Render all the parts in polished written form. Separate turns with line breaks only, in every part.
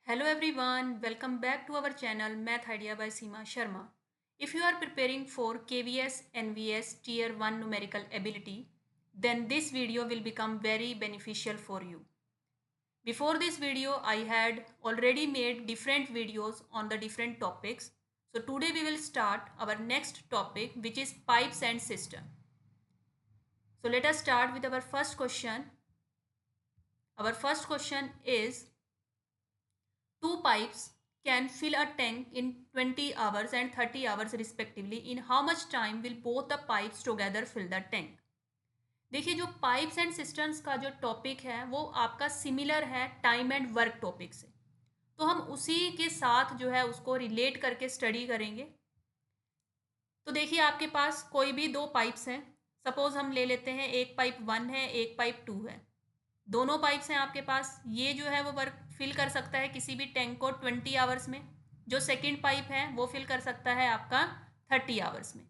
Hello everyone, welcome back to our channel Math Idea by Seema Sharma. If you are preparing for KVS NVS Tier 1 numerical ability, then this video will become very beneficial for you. Before this video, I had already made different videos on the different topics. So today we will start our next topic, which is pipes and system. So let us start with our first question. Our first question is, two pipes can fill a tank in 20 hours and 30 hours respectively. In how much time will both the pipes together fill the tank? देखिए, जो pipes and systems का जो topic है वो आपका similar है time and work topic से, तो हम उसी के साथ जो है उसको रिलेट करके स्टडी करेंगे। तो देखिए, आपके पास कोई भी दो पाइप्स हैं। सपोज हम ले लेते हैं, एक पाइप 1 है, एक पाइप 2 है। दोनों पाइप्स हैं आपके पास। ये जो है वो वर्क फिल कर सकता है किसी भी टैंक को 20 आवर्स में। जो सेकंड पाइप है वो फिल कर सकता है आपका 30 आवर्स में।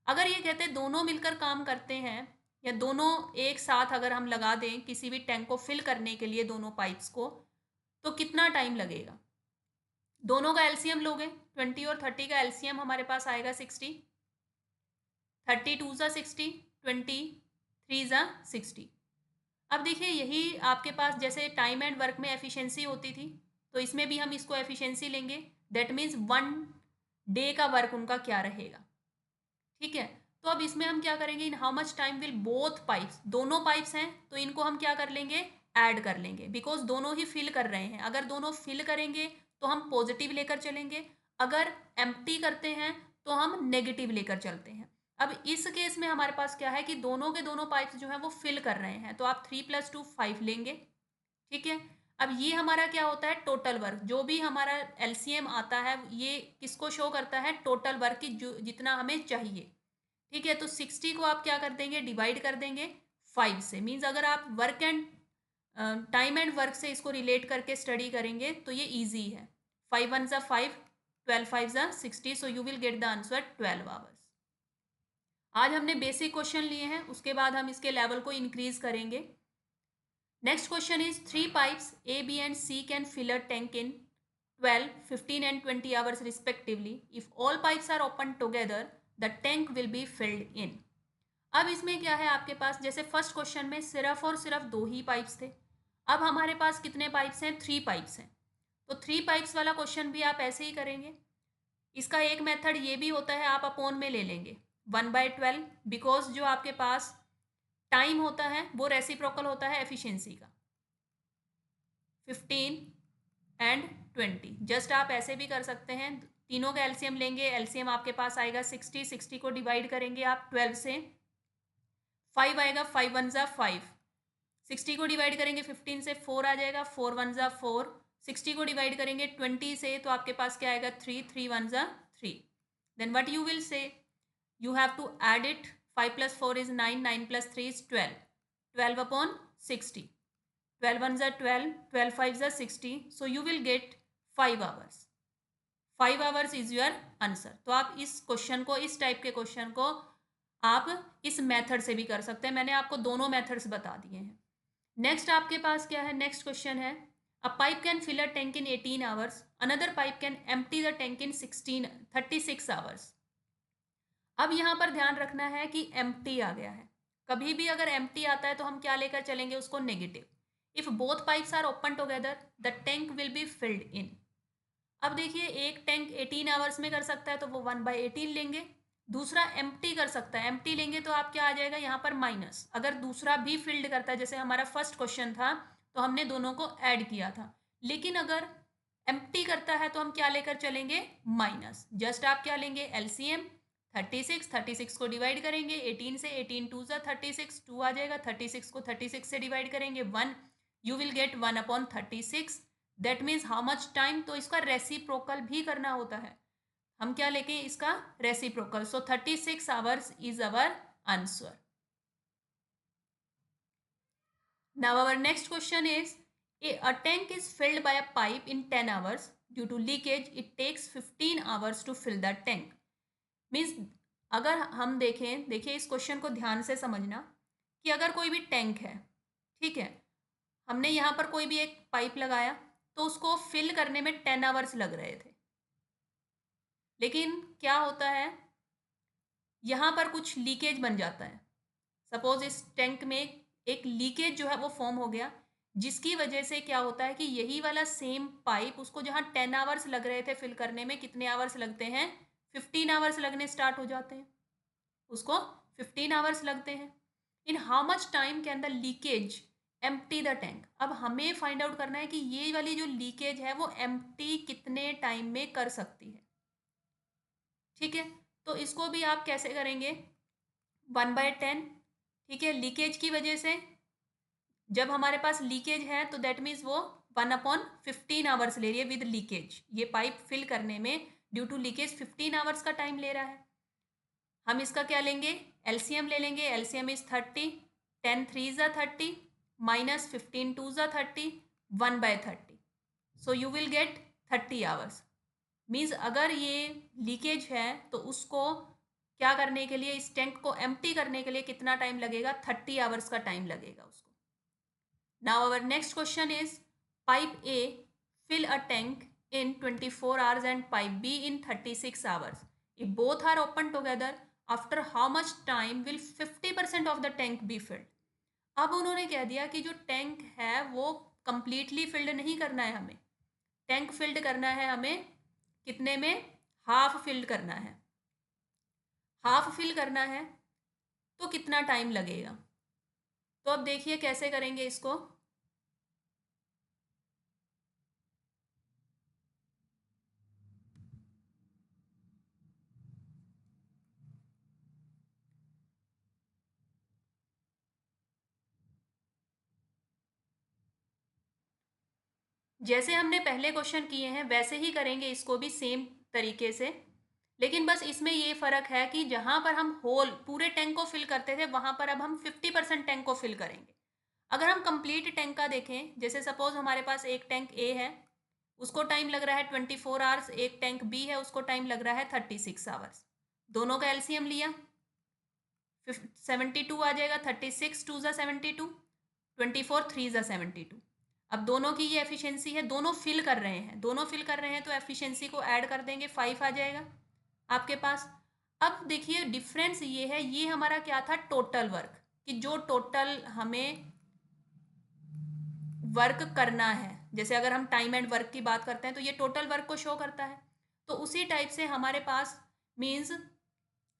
अगर ये कहते हैं दोनों मिलकर काम करते हैं, या दोनों एक साथ अगर हम लगा दें किसी भी टैंक को फिल करने के लिए दोनों पाइप्स को, तो कितना टाइम लगेगा? दोनों का एलसीएम लोगे, 20 और 30 का एलसीएम हमारे पास आएगा 60। 30 2 ज़ा 60, 20 3 ज़ा 60। अब देखिए, यही आपके पास जैसे टाइम एंड वर्क में एफिशिएंसी होती थी, तो इसमें भी हम इसको एफिशिएंसी लेंगे। दैट मीन्स 1 डे का वर्क उनका क्या रहेगा। ठीक है, तो अब इसमें हम क्या करेंगे, in how much time will both pipes, दोनों पाइप्स हैं तो इनको हम क्या कर लेंगे, ऐड कर लेंगे, बिकॉज दोनों ही फिल कर रहे हैं। अगर दोनों फिल करेंगे तो हम पॉजिटिव लेकर चलेंगे, अगर एम्प्टी करते हैं तो हम नेगेटिव लेकर चलते हैं। अब इस केस में हमारे पास क्या है कि दोनों के दोनों पाइप्स जो है वो फिल कर रहे हैं, तो आप 3 + 2 5 लेंगे। ठीक है, अब ये हमारा क्या होता है, टोटल वर्क। जो भी हमारा एलसीएम आता है ये किसको शो करता है, टोटल वर्क की, जो जितना हमें चाहिए। ठीक है, तो 60 को आप क्या कर देंगे, डिवाइड कर देंगे 5 से। मीन्स अगर आप work and time and work से इसको रिलेट करके स्टडी करेंगे तो ये ईजी है। 5 1 ज़ा 5, 12 5 ज़ा 60, so you will get the answer 12 hours. आज हमने बेसिक क्वेश्चन लिए हैं, उसके बाद हम इसके लेवल को इंक्रीज करेंगे। Next question is, 3 pipes A B and C can fill a tank in 12 15 एंड 20 hours respectively. If all pipes are open together the tank will be filled in. अब इसमें क्या है आपके पास, जैसे फर्स्ट क्वेश्चन में सिर्फ और सिर्फ दो ही पाइप्स थे। अब हमारे पास कितने पाइप्स हैं, 3 पाइप्स हैं। तो 3 पाइप्स वाला क्वेश्चन भी आप ऐसे ही करेंगे। इसका एक मेथड ये भी होता है, आप अपॉन में ले लेंगे 1/12, बिकॉज जो आपके पास टाइम होता है वो रेसिप्रोकल होता है एफिशिएंसी का, 15 एंड 20। जस्ट आप ऐसे भी कर सकते हैं, तीनों का एलसीएम लेंगे, एलसीएम आपके पास आएगा 60, 60 को डिवाइड करेंगे आप 12 से, 5 आएगा, 5 1 ज़ा 5, 60 को डिवाइड करेंगे 15 से, 4 आ जाएगा, 4 1 ज़ा 4, 60 को डिवाइड करेंगे 20 से तो आपके पास क्या आएगा, 3 3 1 ज़ा 3। Then what you will say, you have to add it, 5 + 4 is 9, 9 + 3 is 12, 12 upon 60, 12 1s are 12, 12 5s are 60, so you will get 5 hours, 5 hours is your answer। तो आप इस क्वेश्चन को, इस टाइप के क्वेश्चन को आप इस मेथड से भी कर सकते हैं। मैंने आपको दोनों मेथड्स बता दिए हैं। नेक्स्ट आपके पास क्या है, नेक्स्ट क्वेश्चन है, a pipe can fill a tank in 18 hours, another pipe can empty the tank in 36 hours. अब यहाँ पर ध्यान रखना है कि एम्प्टी आ गया है। कभी भी अगर एम्प्टी आता है तो हम क्या लेकर चलेंगे उसको, negative. If both pipes are open together the tank will be filled in. अब देखिए, एक टैंक 18 आवर्स में कर सकता है तो वो 1/18 लेंगे। दूसरा एम्प्टी कर सकता है, एम्प्टी लेंगे तो आप क्या आ जाएगा यहाँ पर माइनस। अगर दूसरा भी फिल्ड करता है, जैसे हमारा फर्स्ट क्वेश्चन था तो हमने दोनों को ऐड किया था, लेकिन अगर एम्प्टी करता है तो हम क्या लेकर चलेंगे, माइनस। जस्ट आप क्या लेंगे, एलसीएम 36, 36 को डिवाइड करेंगे 18 से, 18 2 ज़ा 36, 2 आ जाएगा, 36 को 36 से डिवाइड करेंगे 1, you will get 1/36। That means how much time, तो इसका रेसिप्रोकल भी करना होता है। हम क्या लेके इसका reciprocal, so 36 hours is our answer. Now our next question is, a tank is filled by a pipe in 10 hours. Due to leakage it takes 15 hours to fill the tank. Means अगर हम देखें, देखिए इस question को ध्यान से समझना, कि अगर कोई भी टैंक है, ठीक है, हमने यहाँ पर कोई भी एक पाइप लगाया, तो उसको फिल करने में 10 आवर्स लग रहे थे। लेकिन क्या होता है, यहाँ पर कुछ लीकेज बन जाता है। सपोज इस टैंक में एक लीकेज जो है वो फॉर्म हो गया, जिसकी वजह से क्या होता है कि यही वाला सेम पाइप, उसको जहाँ 10 आवर्स लग रहे थे फिल करने में, कितने आवर्स लगते हैं, 15 आवर्स लगने स्टार्ट हो जाते हैं, उसको 15 आवर्स लगते हैं। In how much time can the leakage empty the tank. अब हमें फाइंड आउट करना है कि ये वाली जो लीकेज है वो एम्प्टी कितने टाइम में कर सकती है। ठीक है, तो इसको भी आप कैसे करेंगे, 1/10। ठीक है, लीकेज की वजह से जब हमारे पास लीकेज है तो दैट मीन्स वो 1/15 आवर्स ले रही है विद लीकेज। ये पाइप फिल करने में ड्यू टू लीकेज 15 आवर्स का टाइम ले रहा है। हम इसका क्या लेंगे, एलसीएम ले लेंगे। एलसीएम इज 30, 10 3 ज़ा 30 माइनस 15 2 ज़ा 30, 1/30, so you will get 30 hours. Means अगर ये लीकेज है तो उसको क्या करने के लिए, इस टैंक को एम्प्टी करने के लिए कितना टाइम लगेगा, 30 आवर्स का टाइम लगेगा उसको। Now our next question is, pipe A fill a tank in 24 hours and pipe B in 36 hours. If both are open together, after how much time will 50% of the tank be filled? अब उन्होंने कह दिया कि जो tank है वो completely filled नहीं करना है हमें, टैंक फिल्ड करना है हमें कितने में, हाफ फिल्ड करना है। हाफ फिल करना है तो कितना टाइम लगेगा, तो अब देखिए कैसे करेंगे इसको। जैसे हमने पहले क्वेश्चन किए हैं वैसे ही करेंगे इसको भी सेम तरीके से, लेकिन बस इसमें ये फ़र्क है कि जहाँ पर हम होल पूरे टैंक को फिल करते थे वहाँ पर अब हम 50% टैंक को फिल करेंगे। अगर हम कंप्लीट टैंक का देखें, जैसे सपोज हमारे पास एक टैंक ए है, उसको टाइम लग रहा है 24 आवर्स, एक टैंक बी है उसको टाइम लग रहा है 36 आवर्स। दोनों का एलसीएम लिया, 72 आ जाएगा, 36 2 ज़ा 72, 24 3 ज़ा 72। अब दोनों की ये एफिशिएंसी है, दोनों फिल कर रहे हैं, दोनों फिल कर रहे हैं तो एफिशिएंसी को ऐड कर देंगे, 5 आ जाएगा आपके पास। अब देखिए डिफरेंस ये है, ये हमारा क्या था, टोटल वर्क, कि जो टोटल हमें वर्क करना है, जैसे अगर हम टाइम एंड वर्क की बात करते हैं तो ये टोटल वर्क को शो करता है। तो उसी टाइप से हमारे पास मीन्स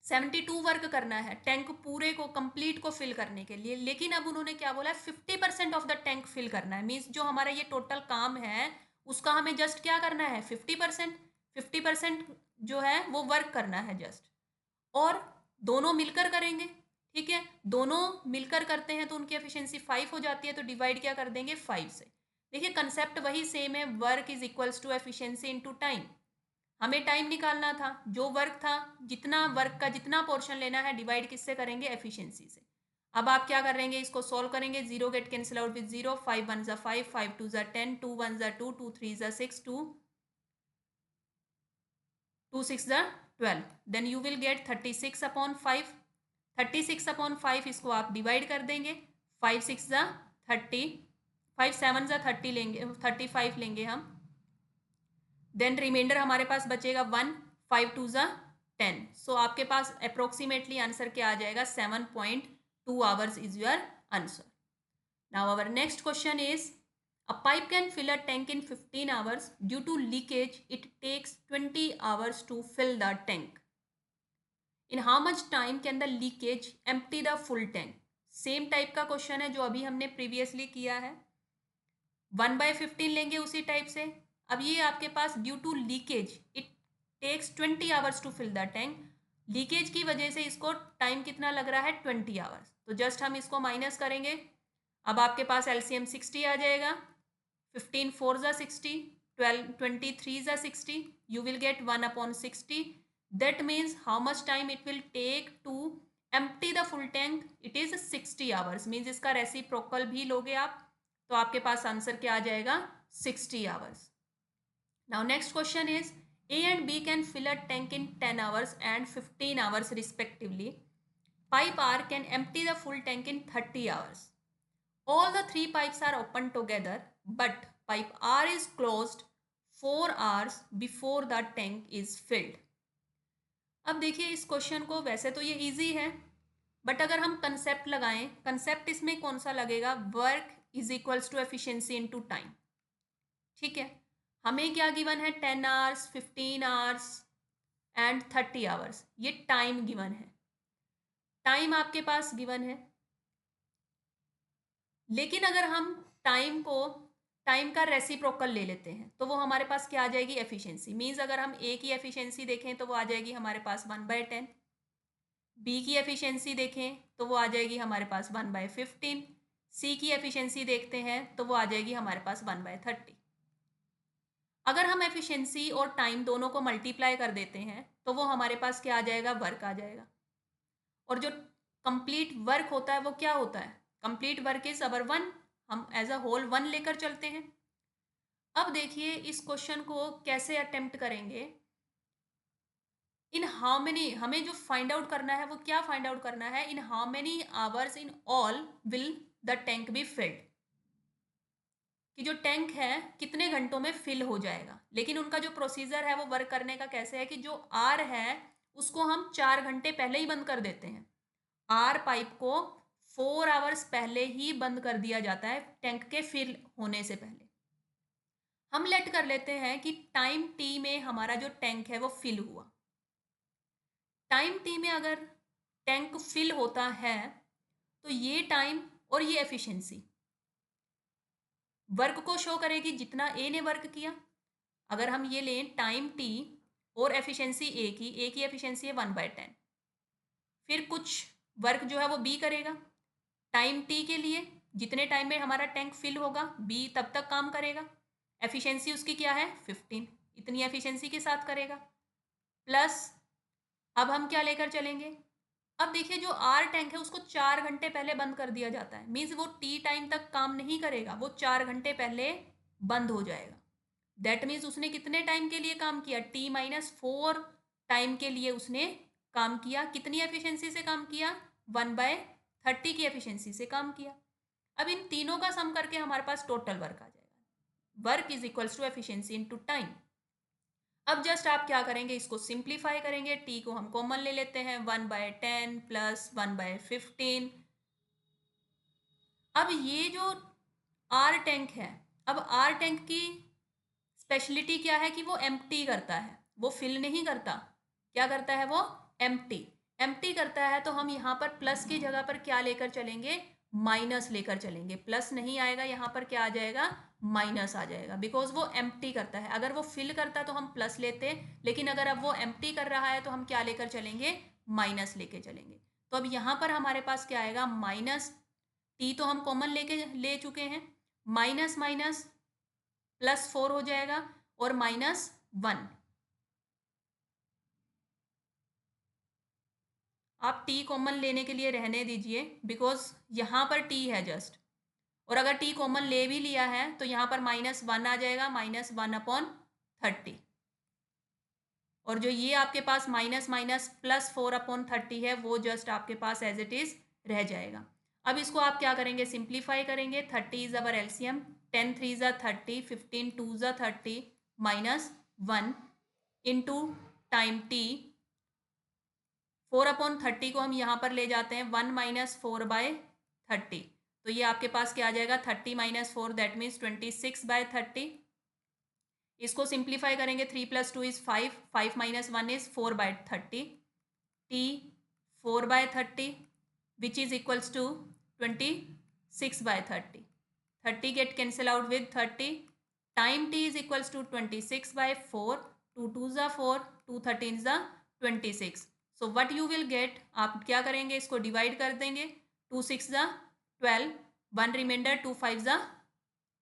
72 वर्क करना है टैंक पूरे को कंप्लीट को फिल करने के लिए, लेकिन अब उन्होंने क्या बोला है, 50% ऑफ द टैंक फिल करना है। मीन्स जो हमारा ये टोटल काम है उसका हमें जस्ट क्या करना है, 50%। 50% जो है वो वर्क करना है जस्ट, और दोनों मिलकर करेंगे। ठीक है, दोनों मिलकर करते हैं तो उनकी एफिशिएंसी 5 हो जाती है, तो डिवाइड क्या कर देंगे, 5 से। देखिए कंसेप्ट वही सेम है, work is equals to efficiency into time. हमें टाइम निकालना था, जो वर्क था, जितना वर्क का जितना पोर्शन लेना है डिवाइड किससे करेंगे, एफिशिएंसी से। अब आप क्या करेंगे, इसको सॉल्व करेंगे, zero get cancel out with zero, 5 1 ज़ा 5, 5 2 ज़ा 10, 2 1 ज़ा 2, 2 3 ज़ा 6, 2 6 ज़ा 12, देन यू विल गेट 36/5। 36/5 इसको आप डिवाइड कर देंगे, 5 6 ज़ा 30, 5 7 ज़ा 30 लेंगे, 35 लेंगे हम, देन रिमाइंडर हमारे पास बचेगा 1, 5 2 ज़ा 10। सो आपके पास अप्रोक्सीमेटली आंसर क्या आ जाएगा, 7.2 hours is your answer. Now our next question is, a pipe can fill a tank in 15 hours. Due to leakage, it takes 20 hours to fill the tank. In how much time can the leakage empty the full tank? Same type का question है जो अभी हमने previously किया है, 1/15 लेंगे उसी type से। अब ये आपके पास due to leakage it takes 20 hours to fill the tank, leakage की वजह से इसको टाइम कितना लग रहा है, 20 आवर्स। तो जस्ट हम इसको माइनस करेंगे, अब आपके पास एलसीएम 60 आ जाएगा, 15 4 ज़ा 60, 12 23 ज़ा 60, you will get 1/60। that means how much time it will take to empty the full tank, it is 60 hours। Means इसका रेसिप्रोकल भी लोगे आप तो आपके पास आंसर क्या आ जाएगा, 60 hours. Now next question is, A and B can fill a tank in 10 hours and 15 hours respectively. Pipe R can empty the full tank in 30 hours. All the three pipes are open together, but pipe R is closed 4 hours before the tank is filled. अब देखिए इस question को, वैसे तो ये easy है, but अगर हम कंसेप्ट लगाएं, कंसेप्ट इसमें कौन सा लगेगा, work is equals to efficiency into time. ठीक है, हमें क्या गिवन है, 10 आवर्स, 15 आवर्स एंड 30 आवर्स, ये टाइम गिवन है, टाइम आपके पास गिवन है। लेकिन अगर हम टाइम का रेसिप्रोकल ले लेते हैं तो वो हमारे पास क्या आ जाएगी, एफिशिएंसी। मीन्स अगर हम ए की एफिशिएंसी देखें तो वो आ जाएगी हमारे पास 1/10, बी की एफिशिएंसी देखें तो वो आ जाएगी हमारे पास 1/15, सी की एफिशिएंसी देखते हैं तो वो आ जाएगी हमारे पास 1/30। अगर हम एफिशिएंसी और टाइम दोनों को मल्टीप्लाई कर देते हैं तो वो हमारे पास क्या आ जाएगा, वर्क आ जाएगा। और जो कंप्लीट वर्क होता है वो क्या होता है, complete work is our one, हम एज अ होल वन लेकर चलते हैं। अब देखिए इस क्वेश्चन को कैसे अटेम्प्ट करेंगे, इन हाउ मेनी, हमें जो फाइंड आउट करना है वो क्या फाइंड आउट करना है, in how many hours in all will the tank be filled, कि जो टैंक है कितने घंटों में फिल हो जाएगा। लेकिन उनका जो प्रोसीजर है वो वर्क करने का कैसे है कि जो आर है उसको हम 4 घंटे पहले ही बंद कर देते हैं, आर पाइप को 4 आवर्स पहले ही बंद कर दिया जाता है टैंक के फिल होने से पहले। हम लेट कर लेते हैं कि टाइम टी में हमारा जो टैंक है वो फिल हुआ, टाइम टी में अगर टैंक फिल होता है तो ये टाइम और ये एफिशिएंसी वर्क को शो करेगी जितना ए ने वर्क किया। अगर हम ये लें टाइम टी और एफिशिएंसी ए की एफिशिएंसी है 1/10, फिर कुछ वर्क जो है वो बी करेगा, टाइम टी के लिए जितने टाइम में हमारा टैंक फिल होगा बी तब तक काम करेगा, एफिशिएंसी उसकी क्या है 15, इतनी एफिशिएंसी के साथ करेगा। प्लस अब हम क्या लेकर चलेंगे, अब देखिए जो आर टैंक है उसको 4 घंटे पहले बंद कर दिया जाता है, मीन्स वो टी टाइम तक काम नहीं करेगा, वो 4 घंटे पहले बंद हो जाएगा। दैट मीन्स उसने कितने टाइम के लिए काम किया, T-4 टाइम के लिए उसने काम किया, कितनी एफिशिएंसी से काम किया, 1/30 की एफिशिएंसी से काम किया। अब इन तीनों का सम करके हमारे पास टोटल वर्क आ जाएगा, work is equals to efficiency into time. अब जस्ट आप क्या करेंगे, इसको सिंप्लीफाई करेंगे, टी को हम कॉमन ले लेते हैं, 1/10 प्लस 1/15। अब ये जो आर टैंक है, अब आर टैंक की स्पेशलिटी क्या है कि वो एम्प्टी करता है, वो फिल नहीं करता, क्या करता है वो, एम्प्टी एम्प्टी करता है। तो हम यहाँ पर प्लस की जगह पर क्या लेकर चलेंगे, माइनस लेकर चलेंगे, प्लस नहीं आएगा यहाँ पर, क्या आ जाएगा, माइनस आ जाएगा, बिकॉज वो एम्प्टी करता है। अगर वो फिल करता तो हम प्लस लेते, लेकिन अगर अब वो एम्प्टी कर रहा है तो हम क्या लेकर चलेंगे, माइनस लेके चलेंगे। तो अब यहाँ पर हमारे पास क्या आएगा, माइनस, टी तो हम कॉमन लेके ले चुके हैं, माइनस माइनस +4 हो जाएगा और -1। आप टी कॉमन लेने के लिए रहने दीजिए, बिकॉज यहाँ पर टी है जस्ट, और अगर टी कॉमन ले भी लिया है तो यहाँ पर -1 आ जाएगा, -1/30। और जो ये आपके पास माइनस माइनस +4/30 है वो जस्ट आपके पास एज इट इज रह जाएगा। अब इसको आप क्या करेंगे, सिंप्लीफाई करेंगे, 30 इज अवर एलसीएम, 10 3 ज़ा 30, 15 2 ज़ा 30, -1 इंटू टाइम टी, 4/30 को हम यहाँ पर ले जाते हैं, 1 - 4/30, तो ये आपके पास क्या आ जाएगा, 30 - 4 दैट मीन्स 26/30। इसको सिंप्लीफाई करेंगे, 3 + 2 इज 5, 5 - 1 इज 4/30, टी 4/30 which is equals to 26/30, 30 get cancel out with 30, time t is equals to 26/4, 2 2s are 4, 2 13s are 26। so what you will get, आप क्या करेंगे, इसको डिवाइड कर देंगे, 2 6 are 12, 1 remainder, 2 5 are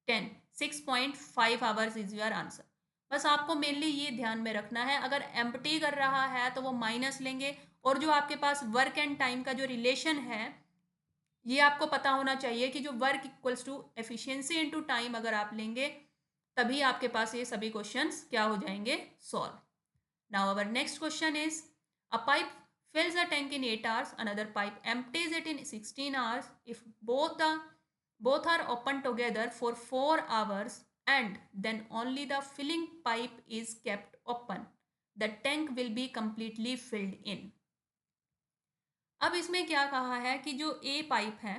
10, 6.5 hours is your answer. बस आपको mainly ये ध्यान में रखना है, अगर एम्प्टी कर रहा है तो वो माइनस लेंगे, और जो आपके पास वर्क एंड टाइम का जो रिलेशन है ये आपको पता होना चाहिए कि जो work equals to efficiency into time अगर आप लेंगे तभी आपके पास ये सभी क्वेश्चंस क्या हो जाएंगे, solve. Now our next question is, a pipe fills a tank in 8 hours, another pipe empties it in 16 hours. If both are open together for 4 hours and then only the filling pipe is kept open. The tank will be completely filled in. अब इसमें क्या कहा है कि जो ए pipe है,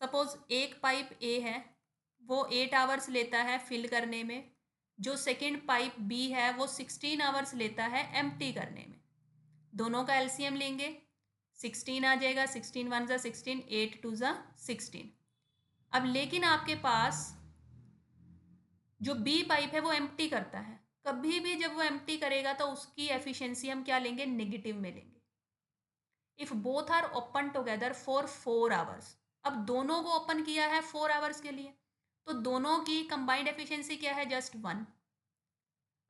suppose एक pipe ए है, वो 8 आवर्स लेता है फिल करने में, जो सेकेंड पाइप बी है वो 16 आवर्स लेता है एम्प्टी करने में। दोनों का एलसीएम लेंगे, 16 आ जाएगा, 16 वन ज़ा 16, 8 टू ज़ा 16। अब लेकिन आपके पास जो बी पाइप है वो एम्प्टी करता है, कभी भी जब वो एम्प्टी करेगा तो उसकी एफिशिएंसी हम क्या लेंगे, नेगेटिव में लेंगे। If both are open together for 4 hours, अब दोनों को ओपन किया है 4 आवर्स के लिए, तो दोनों की कंबाइंड एफिशिएंसी क्या है, जस्ट 1।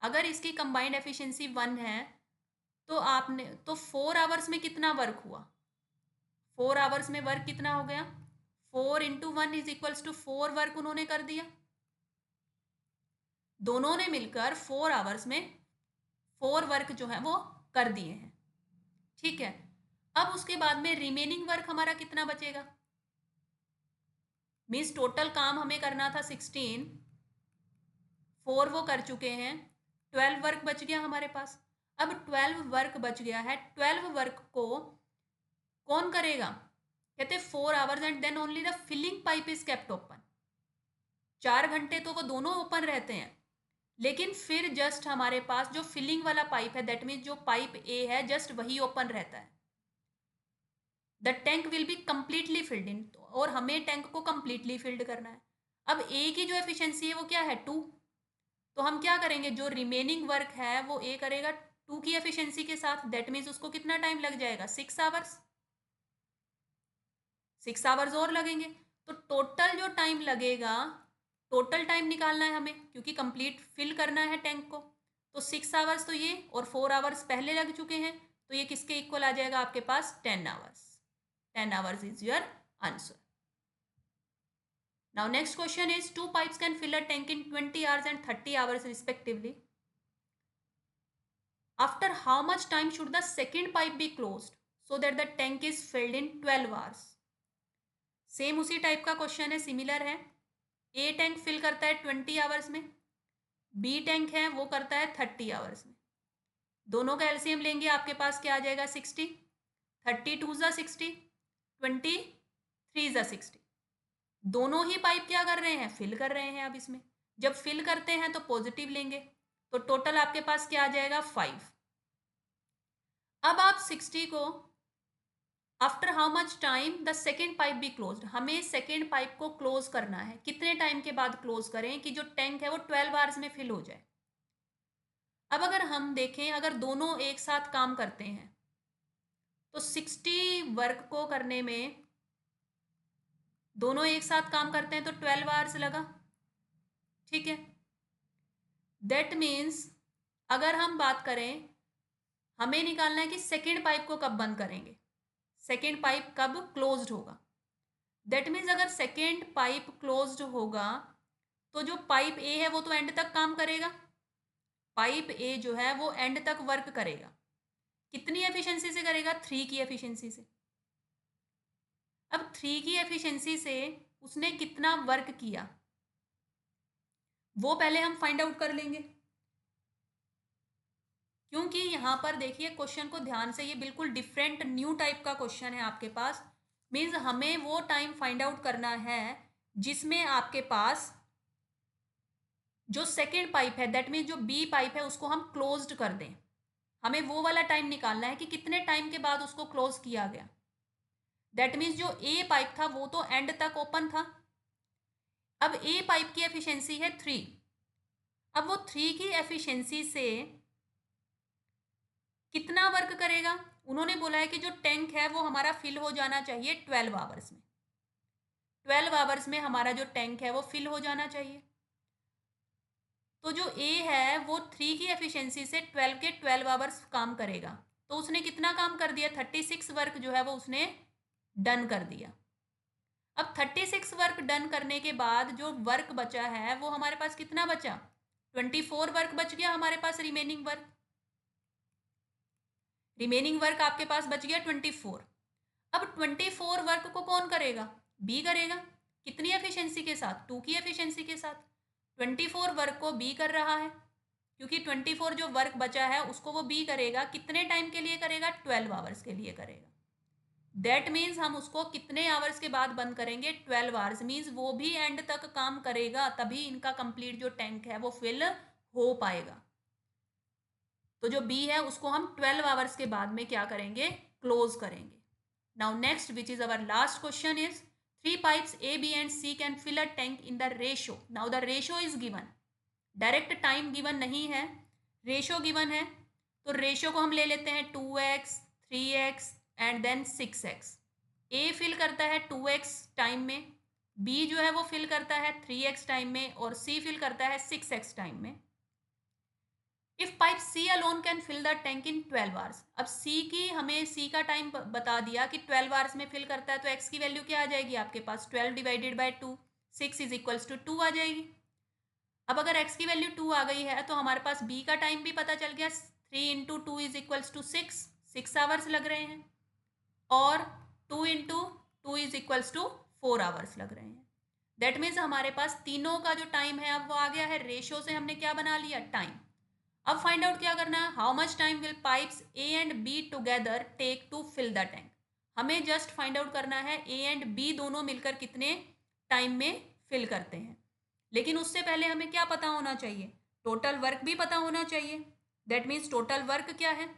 अगर इसकी कंबाइंड एफिशिएंसी 1 है तो आपने तो 4 आवर्स में कितना वर्क हुआ, 4 आवर्स में वर्क कितना हो गया, 4 into 1 is equals to 4 work उन्होंने कर दिया। दोनों ने मिलकर 4 आवर्स में 4 वर्क जो है वो कर दिए हैं, ठीक है। अब उसके बाद में रिमेनिंग वर्क हमारा कितना बचेगा, मीन्स टोटल काम हमें करना था 16, 4 वो कर चुके हैं, 12 वर्क बच गया हमारे पास। अब 12 वर्क बच गया है, 12 वर्क को कौन करेगा, कहते 4 hours and then only the filling pipe is kept open. 4 घंटे तो वो दोनों ओपन रहते हैं, लेकिन फिर जस्ट हमारे पास जो फिलिंग वाला पाइप है, दैट मीन्स जो पाइप ए है, जस्ट वही ओपन रहता है। The tank will be completely filled in, और हमें टैंक को कंप्लीटली फिल्ड करना है। अब ए की जो एफिशिएंसी है वो क्या है, 2, तो हम क्या करेंगे, जो रिमेनिंग वर्क है वो ए करेगा 2 की एफिशिएंसी के साथ, दैट मीन्स उसको कितना टाइम लग जाएगा, 6 आवर्स, 6 आवर्स और लगेंगे। तो टोटल जो टाइम लगेगा, टोटल टाइम निकालना है हमें, क्योंकि कंप्लीट फिल करना है टैंक को, तो 6 आवर्स तो ये और 4 आवर्स पहले लग चुके हैं, तो ये किसके इक्वल आ जाएगा आपके पास, 10 hours. 10 hours is your answer. Now next question is, two pipes can fill a tank in 20 hours and 30 hours respectively. After how much time should the second pipe be closed so that the tank is filled in 12 hours? Same उसी type का question है, similar है। ए tank fill करता है 20 hours में, B tank है वो करता है 30 आवर्स में। दोनों का एलसीएम लेंगे, आपके पास क्या आ जाएगा, 60, 32 ज़ा 60, 23 ज़ा 60। दोनों ही पाइप क्या कर रहे हैं, फिल कर रहे हैं। अब इसमें जब फिल करते हैं तो पॉजिटिव लेंगे, तो टोटल आपके पास क्या आ जाएगा, 5। अब आप 60 को after how much time the second pipe be closed, हमें सेकेंड पाइप को क्लोज करना है, कितने टाइम के बाद क्लोज करें कि जो टैंक है वो 12 आवर्स में फिल हो जाए। अब अगर हम देखें, अगर दोनों एक साथ काम करते हैं तो 60 वर्क को करने में, दोनों एक साथ काम करते हैं तो 12 आवर्स लगा, ठीक है। दैट मीन्स अगर हम बात करें, हमें निकालना है कि सेकेंड पाइप को कब बंद करेंगे, सेकेंड पाइप कब क्लोज्ड होगा। दैट मीन्स अगर सेकेंड पाइप क्लोज्ड होगा तो जो पाइप ए है वो तो एंड तक काम करेगा, पाइप ए जो है वो एंड तक वर्क करेगा। कितनी एफिशिएंसी से करेगा, 3 की एफिशिएंसी से। अब 3 की एफिशिएंसी से उसने कितना वर्क किया वो पहले हम फाइंड आउट कर लेंगे, क्योंकि यहाँ पर देखिए क्वेश्चन को ध्यान से, ये बिल्कुल डिफरेंट न्यू टाइप का क्वेश्चन है आपके पास। मीन्स हमें वो टाइम फाइंड आउट करना है जिसमें आपके पास जो सेकेंड पाइप है, दैट मीन्स जो बी पाइप है, उसको हम क्लोज्ड कर दें। हमें वो वाला टाइम निकालना है कि कितने टाइम के बाद उसको क्लोज किया गया। दैट मीन्स जो ए पाइप था वो तो एंड तक ओपन था। अब ए पाइप की एफिशिएंसी है 3, अब वो 3 की एफिशिएंसी से कितना वर्क करेगा, उन्होंने बोला है कि जो टैंक है वो हमारा फिल हो जाना चाहिए 12 आवर्स में, 12 आवर्स में हमारा जो टैंक है वो फिल हो जाना चाहिए। तो जो ए है वो 3 की एफिशिएंसी से 12 के 12 आवर्स काम करेगा, तो उसने कितना काम कर दिया, 36 वर्क जो है वो उसने डन कर दिया। अब 36 वर्क डन करने के बाद जो वर्क बचा है वो हमारे पास कितना बचा, 24 वर्क बच गया हमारे पास, रिमेनिंग वर्क। रिमेनिंग वर्क आपके पास बच गया 24। अब 24 वर्क को कौन करेगा, बी करेगा। कितनी एफिशिएंसी के साथ, 2 की एफिशिएंसी के साथ। 24 वर्क को बी कर रहा है, क्योंकि 24 जो वर्क बचा है उसको वो बी करेगा। कितने टाइम के लिए करेगा? 12 आवर्स के लिए करेगा। दैट मीन्स हम उसको कितने आवर्स के बाद बंद करेंगे? 12 आवर्स। मीन्स वो भी एंड तक काम करेगा, तभी इनका कंप्लीट जो टैंक है वो फिल हो पाएगा। तो जो बी है उसको हम 12 आवर्स के बाद में क्या करेंगे? क्लोज करेंगे। Now next, which is our last question, is 3 pipes A, B and C can fill a tank in the ratio. Now the ratio is given. Direct time given नहीं है, रेशो गिवन है। तो ratio को हम ले लेते हैं 2x, 3x and then 6x। A fill करता है 2x टाइम में, बी जो है वो फिल करता है 3x टाइम में, और सी फिल करता है 6x टाइम में। If pipe C alone can fill the tank in 12 hours. अब सी की हमें सी का टाइम बता दिया कि 12 आवर्स में फिल करता है, तो एक्स की वैल्यू क्या आ जाएगी आपके पास? 12 divided by 2, 6 is equals to 2 आ जाएगी। अब अगर x की वैल्यू 2 आ गई है तो हमारे पास b का टाइम भी पता चल गया। 3 into two is equals to 6 hours लग रहे हैं, और 2 into two is equals to 4 hours लग रहे हैं। दैट मीन्स हमारे पास तीनों का जो टाइम है अब वो आ गया है। रेशियो से हमने क्या बना लिया? टाइम। अब फाइंड आउट क्या करना है? How much time will pipes A and B together take to fill the tank. हमें जस्ट फाइंड आउट करना है ए एंड बी दोनों मिलकर कितने टाइम में फिल करते हैं। लेकिन उससे पहले हमें क्या पता होना चाहिए? टोटल वर्क भी पता होना चाहिए। दैट मीन्स टोटल वर्क क्या है?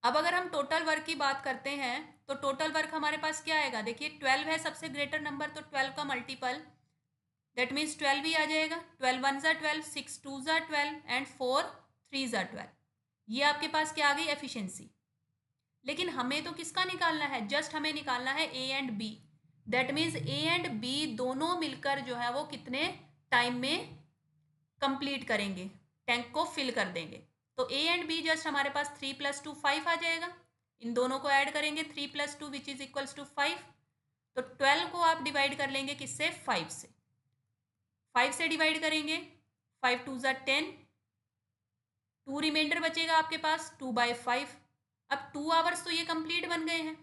अब अगर हम टोटल वर्क की बात करते हैं तो टोटल वर्क हमारे पास क्या आएगा? देखिए 12 है सबसे ग्रेटर नंबर, तो 12 का मल्टीपल, दैट मीन्स 12 भी आ जाएगा। 12 वन ज़ा 12, 6 टू ज़ा 12 एंड 4 थ्री ज़ा 12। ये आपके पास क्या आ गई? एफिशिएंसी। लेकिन हमें तो किसका निकालना है? जस्ट हमें निकालना है A and B. That means A and B दोनों मिलकर जो है वो कितने टाइम में कंप्लीट करेंगे, टैंक को फिल कर देंगे। तो ए एंड बी जस्ट हमारे पास 3 + 2 5 आ जाएगा। इन दोनों को ऐड करेंगे 3 + 2 विच इज इक्वल्स टू 5। तो 12 को आप डिवाइड कर लेंगे किससे? 5 से। 5 से डिवाइड करेंगे, 5 टू ज़ा 10, 2 रिमाइंडर बचेगा आपके पास 2/5। अब 2 आवर्स तो ये कंप्लीट बन गए हैं,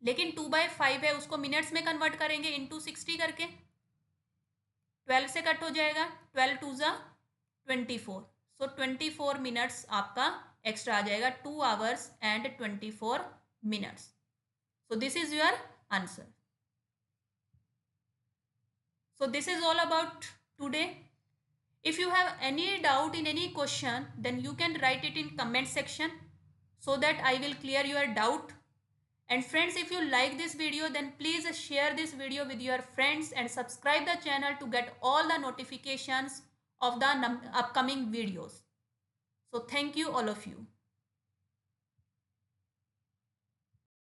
लेकिन 2/5 है उसको मिनट्स में कन्वर्ट करेंगे इंटू 60 करके। 12 से कट हो जाएगा, 12 टू ज़ा 24। सो 24 मिनट्स आपका एक्स्ट्रा आ जाएगा, 2 hours and 24 minutes. So this is your answer. So this is all about today. If you have any doubt in any question, then you can write it in comment section so that I will clear your doubt. And friends, if you like this video, then please share this video with your friends and subscribe the channel to get all the notifications of the upcoming videos. So thank you all of you.